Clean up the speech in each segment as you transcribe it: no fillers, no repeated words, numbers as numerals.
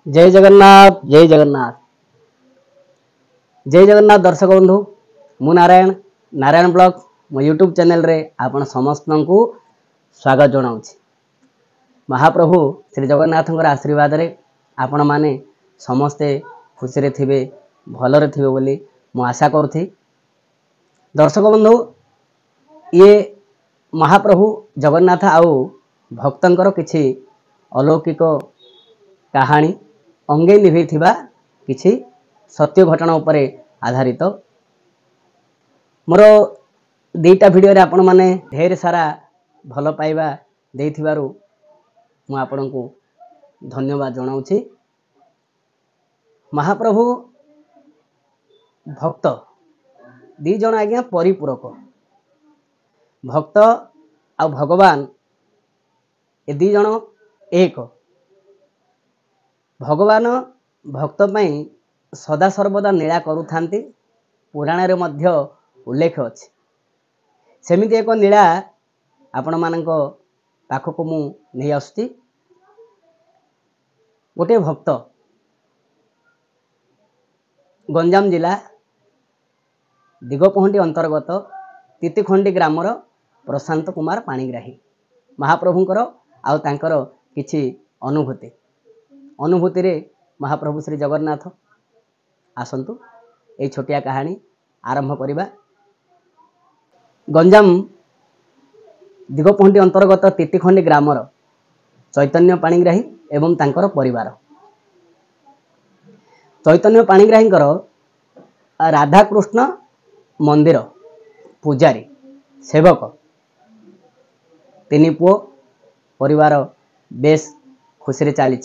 जय जगन्नाथ जय जगन्नाथ जय जगन्नाथ दर्शक बंधु मु नारायण नारायण ब्लॉग मो यूट्यूब चैनल रे आपण समस्त को स्वागत जनाऊँ। महाप्रभु श्री जगन्नाथ आशीर्वाद रे आपण माने समस्ते खुशी रे थिबे भलरे थिबे बोली मु आशा करथि। दर्शक बंधु ये महाप्रभु जगन्नाथ आउ भक्तंकर किछि अलौकिक कहानी अंगे निभे थिबा किछि सत्य घटना उपरे आधारित मोर दुईटा भिडियो रे आपण माने ढेर सारा भल पाइबा देथिबारु मु आपण को धन्यवाद जनाऊँ। महाप्रभु भक्त दी जन आज्ञा परिपूरक भक्त आ भगवान ए दी जन एक। भगवान भक्त पाई सदा सर्वदा नीला करुथांती पुराण रे मध्य उल्लेख अछि। सेमिति एक नीला आपण मानक पाखक मु नहीं आसुची। गोटे भक्त गंजाम जिला दिगपहंटी अंतर्गत तितिखंडी ग्रामर प्रशांत कुमार पाणिग्राही महाप्रभुंकर आउ तांकर किछि अनुभूति रे महाप्रभु श्री जगन्नाथ आसंतु ए छोटिया कहानी आरंभ करिबा। गंजाम दिगपहंटी अंतर्गत तितिखंडी ग्रामर चैतन्य पाणिग्राही एवं तांकर परिवार। चैतन्य पाणिग्राहींकर राधाकृष्ण मंदिर पूजारी सेवक तीन पुओ परिवार बेस खुशी रे चली।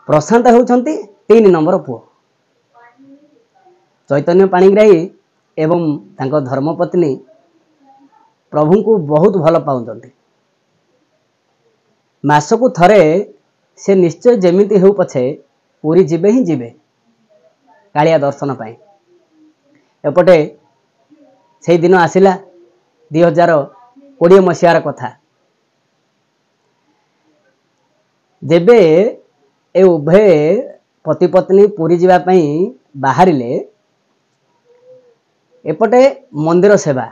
प्रशांत होउछंती 3 नंबर पुओ। चैतन्य पाणिग्राही एवं तांको धर्मपत्नी प्रभु को बहुत भल पाउछंती। मासकु थरे से निश्चय जेमिति हो पछे पूरी जिबे ही जिबे कालिया दर्शन पाई। एपटे से दिन आसिला 2020 मसीहार कथा जेबे ए उभय पति पत्नी पूरी जीवा पई बाहरिले। एपटे मंदिर सेवा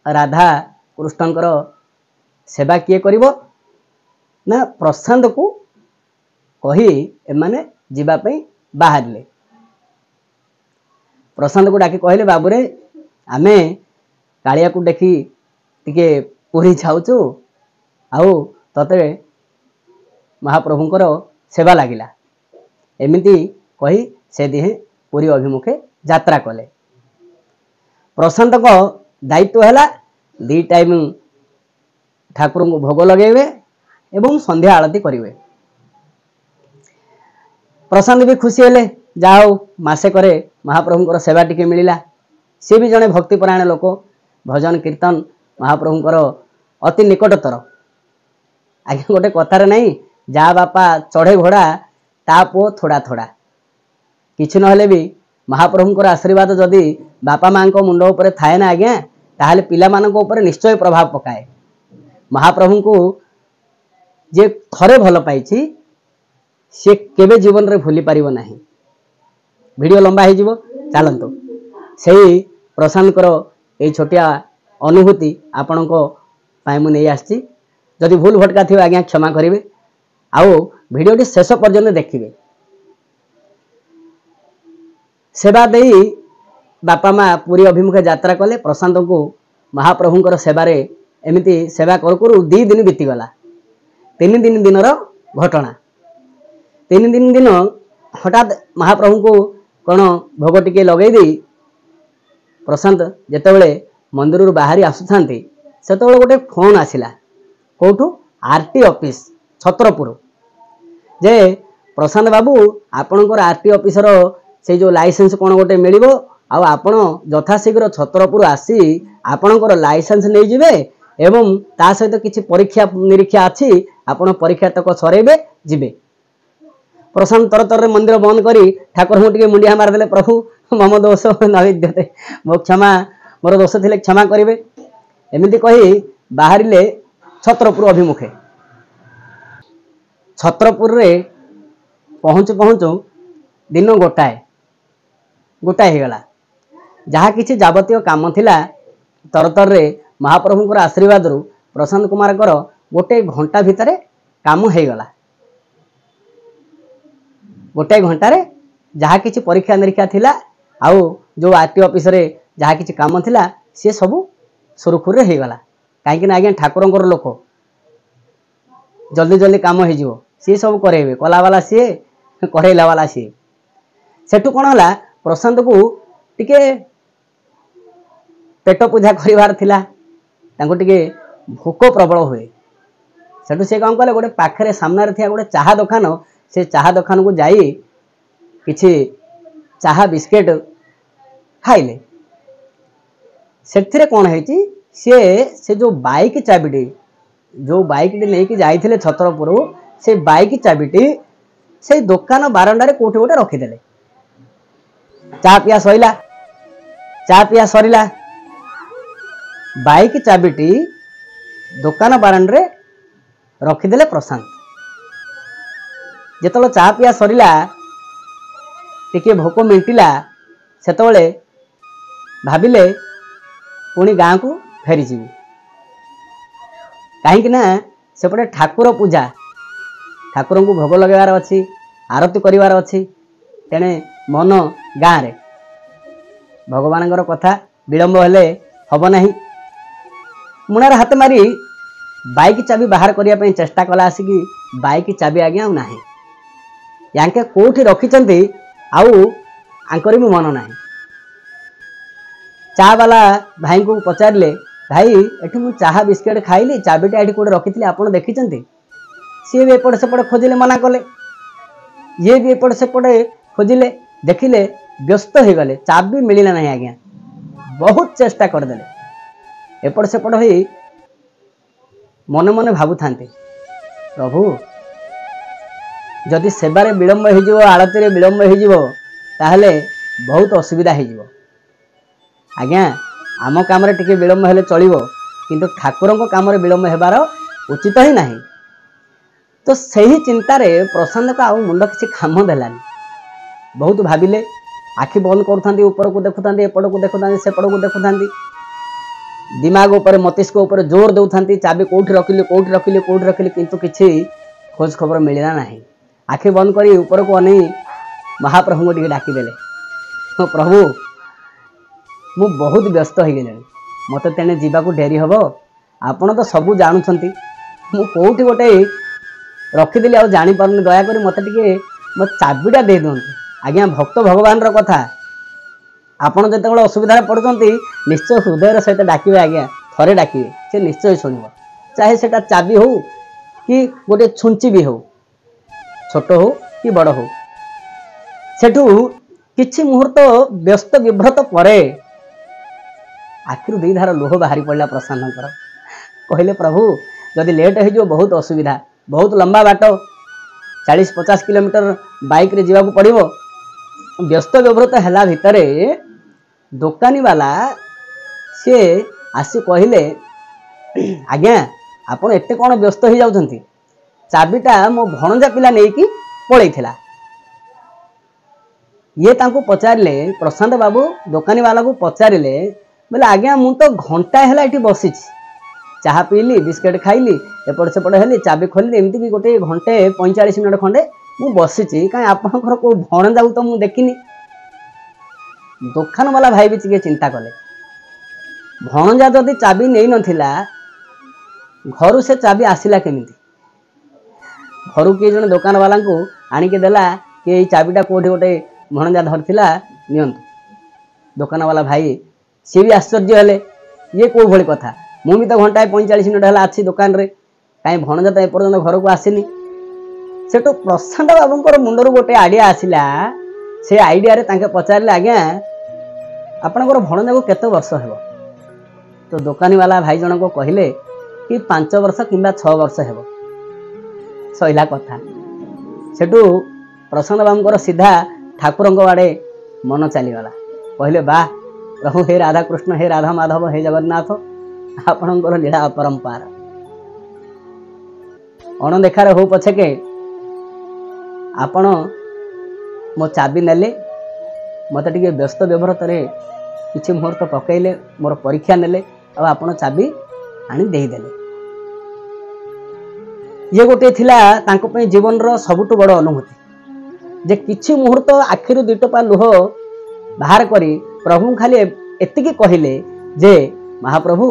राधा कृष्णंकर सेवा किए करिवो ना प्रशांत को कही एमाने जीवा पई बाहरिले। प्रशांत को डाकी कहले बाबूरे आमे कालिया को देखी टिके पूरी जाऊचु आउ तते महाप्रभुंकर सेवा लागिला। एमिति कही से दिहे पूरी अभिमुखे यात्रा कले। प्रशांत को दायित्व हैला 2 टाइम ठाकुर को भोग लगेबे एवं संध्या आरती करिवे। प्रशांत भी खुशी हेले जाओ मासे करे महाप्रभुंकर सेवा टिके मिलिला। सी भी जने भक्तिपरायण लोक भजन कीर्तन महाप्रभुंकर अति निकटतर। आगे गोटे कथार नहीं जा बापा चढ़े घोड़ा ता पो थोड़ा थोड़ा किछि नहले भी महाप्रभुंकर आशीर्वाद जदि बापा मां को मुंड ऊपर थाए ना आज्ञा ताहले पिला मानक ऊपर निश्चय प्रभाव पकाए। महाप्रभु को जे थरे भल पाइछि से केबे जीवन रे भूली पारिबो नाही। वीडियो लंबा हो जिवो चलंतु सेही प्रशांत करो ए छोटिया अनुभूति आपण को पाई मु नहीं आछि। जदि भूल भटका थिबा आज्ञा क्षमा करिवे आओ वीडियोटी शेष पर्यंत देखिए। सेवा देई बापा माँ पूरी अभिमुखे यात्रा कले। प्रशांत को महाप्रभुंकर सेवारे एमिति सेवा करू करू 2 दिन बीतीगला। 3 दिन घटना 3 दिन हठात महाप्रभु को कौन भोग टिके लगे दी प्रशांत जेतेबेले मंदिर बाहरी आसुथांती सेतेबेले गोटे फोन आसिला कोठू आरटी ऑफिस छत्रपुर जे प्रशांत बाबू आपणकर आरटी ऑफिसर से जो लाइसेंस कौन गोटे मिलिबो आ आपण यथाशीघ्र छत्रपुर आसी आपणकर लाइसेंस नहीं जिवे एवं ता सहित किछि परीक्षा निरीक्षा अछि आपण परीक्षा तक सरेबे जिबे। प्रशांत तरतर मंदिर बंद करी ठाकुर को टिके मुंडिया मार देले प्रभु मम दोष न विद्यते मो क्षमा मोर दोष थिले क्षमा करिवे एमिति कही बाहरिले छत्रपुर अभिमुखे। छत्रपुर रे पहुँचु पहुँचु दिन गोटाए होगला। जहाँ किसी जावतीय काम थिला तरतर रे महाप्रभुंकर आशीर्वाद रु प्रशांत कुमार गोटे घंटा भितर काम हो गला। गोटे घंटार जहाँ किसी परीक्षा निरीक्षा थिला आउ जो आरटी ऑफिस रे जहाँ किसी काम थिला सी सब सुरखुर हो गला। कहीं आज्ञा ठाकुर लोक जल्दी जल्दी काम हो सी सब करेबे कला वाला सी करेला वाला सी। सेठू कौन है प्रशांत को टिके पेट पूजा कर टिके भोक प्रबल हुए। सेठू से कौन कले गोटे पाखे सामने थी गोटे चाहा दुकान से चाहा दुकान को जाई किछि चाहा बिस्केट खाइले। से कौन है से जो बाइक चाबिटी नहीं कि जाइथिले छत्रपुर से बाइक चाबिटी से दुकान बारंडारे कोठे गोटे रखीदे। चा पिया सरीला बाइक चाबिटी दुकान बारंडे रखीदे प्रशांत। जेतलो चा पिया सरीला टिके भोक मिंटिला सेतबेले भाबिले पुणी गाँ को फेरी जी कहीं सेपटे ठाकुर पूजा ठाकुर को भोग लगार अच्छी आरती करार अच्छी तेणे मन गाँव रे भगवान कथा विलंब हेले हम नहीं। मुणार हाथ मारी बाइक चाबी बाहर करने चेष्टा कला आसिकी बाइक चाबी आज्ञा ना यांके कोठी रखिंट आंकर भी मन ना। चा वाला भाई को पचारे भाई एठी मु चाहा बिस्केट खाइली चाबिटा एठी कोठे रखी आप देखी सी भी एपटे सेपटे खोजिले मना कले ये भी एपटे सेपटे खोजिले देखिले व्यस्त हो गले चाबी मिलला नहीं आज्ञा। बहुत चेष्टा करदे एपट सेपट हो मन मन भावु था प्रभु जदि सेवारे विलंब हो आड़ती विलंब हो ताहले बहुत असुविधा हो आज्ञा। आम काम टिके विलंब हेले चलिबो किंतु ठाकुर काम विलंब हेबार उचित ही नहीं। तो सही चिंतार प्रशांत को आउ मुंड किसी काम देलानी। बहुत भाविले आखि बंद करूँ ऊपर को देखुं एपट को देखुं सेपट को देखुं दिमाग उपर मस्तिष्क उपर जोर दौरान चाबी कौटी रखिली किंतु किसी खोज खबर मिलला नहीं। आखि बंद करी ऊपर को अने महाप्रभु को डाकिदेले प्रभु मु बहुत व्यस्त हो गले मत तेने जीवाकू डेरी हम आपण तो सबू जानुंट मु कौटी गोटे रखीदेली आ जापार दयाक मत टे मो चाबिटा दे दिंतु आज्ञा। भक्त भगवान कथा आपण जो असुविधा पड़ुंट निश्चय हृदय सहित डाकिबे आज्ञा थरे डाकिबे से निश्चय शुणव चाहे सेटा चाबी हो कि गोटे छुंची भी हो छोट हो कि बड़ हो। सेठू किछि मुहूर्त व्यस्त विभ्रत परे आखिर दुई धार लुह बाहरी पड़ा प्रशांत कहले प्रभु जदि लेट हो बहुत असुविधा बहुत लंबा बाट 40-50 किलोमीटर बाइक रे जीवा पड़ो। व्यस्त विभ्रत है भितर दुकानी वाला सी आसी कहले आज्ञा आपण एते कौन व्यस्त हो जाउछंती चाबिटा मो भणजा पिला नहीं कि पलैथिला। ये तांको पचारे प्रशांत बाबू दुकानी वाला को पचारे बोले आज्ञा मु तो घंटा है ये बसी चाहा पीली बिस्केट खाइली एपट सेपट हेली चाबी खोली एमती भी गोटे घंटे 45 मिनट खंडे मु बसी कहीं आपंकर को भणजा तो मु देखनी। दुकान वाला भाई भी टे चिंता कले भणजा जदि चाबी नहीं नथिला घर से चाबी आसिला केमिति घर किए जन दुकान वाला को आनिके देला कि ये चाबीटा कोठी गोटे भणजा धरथिला नियंतु। दुकान वाला भाई सी भी आश्चर्य हेले ये कौ भली कथा मु भी तो घंटा 45 मिनट है अच्छी दुकान रे कहीं भणजा तो एपर्यंत घर को आसीनी। सेठू प्रशांत बाबूर मुंडर गोटे आइडिया आसला से आइडिया रे तांके पचारे आज्ञा आपणकर भणजा को केते वर्ष हेबो तो दुकानी वाला भाई जन को कहले कि 5 वर्ष किंबा 6 वर्ष हेबो सहिला कथा। सेठू प्रशांत बाबूर सीधा ठाकुर आड़े मन चलीगला कहले बा प्रभु हे राधा कृष्ण हे राधा माधव हे जगन्नाथ आपणकर लीला अपरंपार अणदेखार हो पछे के आपण मो चाबी नेले मत टे व्यस्त व्यवहार किसी मुहूर्त पकईले मोर परीक्षा नेले आपण चाबी आनी देदेले। ये गोटे थिला तांको पे जीवन रो सबुठ बड़ अनुभूति जे किछि मुहूर्त आखिरु दुटपा लुह बाहर करी प्रभु खाली एतिकी कहिले जे महाप्रभु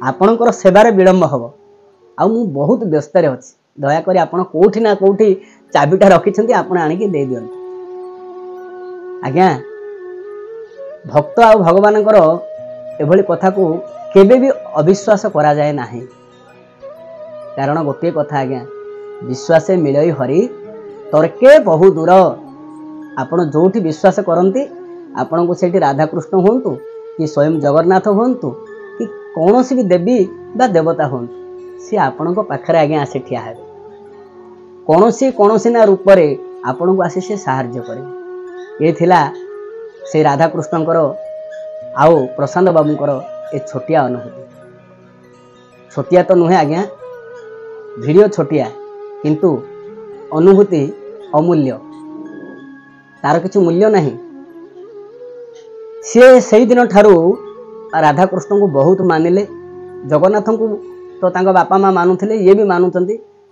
आपणकर सेवार विलंब हब आ मु बहुत व्यस्त रे अछि दया करी आपण कोठी ना कोठी चाबीटा रखिछंती आपण आनिकी दे दियन। आज्ञा भक्त आ भगवानकर एभली कथा को केबे भी अविश्वास करा जाए नाही कारण गोटे कथा आज्ञा विश्वासे मिलई हरि तर्के बहु दूर। आपण जोठी विश्वास करती आपण को सेठी राधाकृष्ण होंतु कि स्वयं जगन्नाथ होंतु कि कौनसी भी देवी बा देवता होंतु सी आपण पाखरे आज्ञा आसी ठिया हेबे कौनसी ना रूप रे आपण को आसी से सहाय्य करे। ये थिला से राधाकृष्णकर आउ प्रशांत बाबूकर ए छोटिया अनुभूति। छोटिया तो नुहे आज्ञा वीडियो छोटिया किंतु अनुभूति अमूल्य तार किसी मूल्य नहीं। सी से दिन ठारू राधाकृष्ण को बहुत मानिले जगन्नाथ को तो तांको बापा माँ मानुले ये भी मानुंट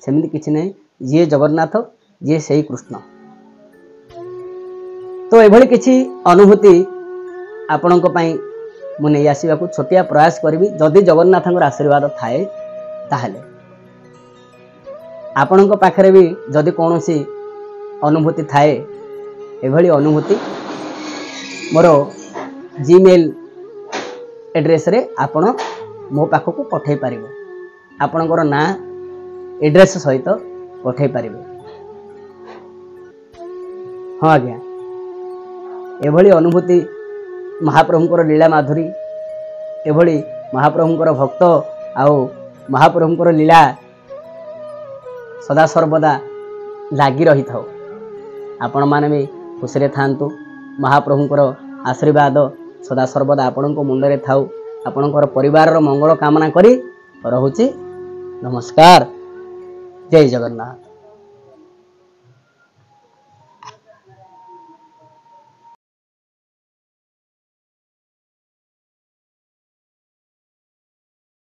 सेमती किसी नहीं ये जगन्नाथ ये सही कृष्ण। तो एभली किसी अनुभूति आपण मु नहीं आसवा छोटिया प्रयास करी जदि जगन्नाथ आशीर्वाद थाए ताहले आपण पाखरे भी जदि कौन सी अनुभूति थाए एभली अनुभूति मोर जीमेल एड्रेस रे आपण मो पाखक पठे पारिबे आपणकर ना एड्रेस सहित पठे पारिबे। हाँ आज्ञा एभली अनुभूति महाप्रभुंकर लीला माधुरी एभली महाप्रभुंकर भक्त आउ महाप्रभुंकर लीला सदा सर्वदा लागी रही था। आपण माने भी खुशी थांतु महाप्रभुंकर आशीर्वाद सदा सर्वदा आपण मुंडरे थाउ आपणकर परिवार मंगल कामना करी रहुछि। नमस्कार। जय जगन्नाथ।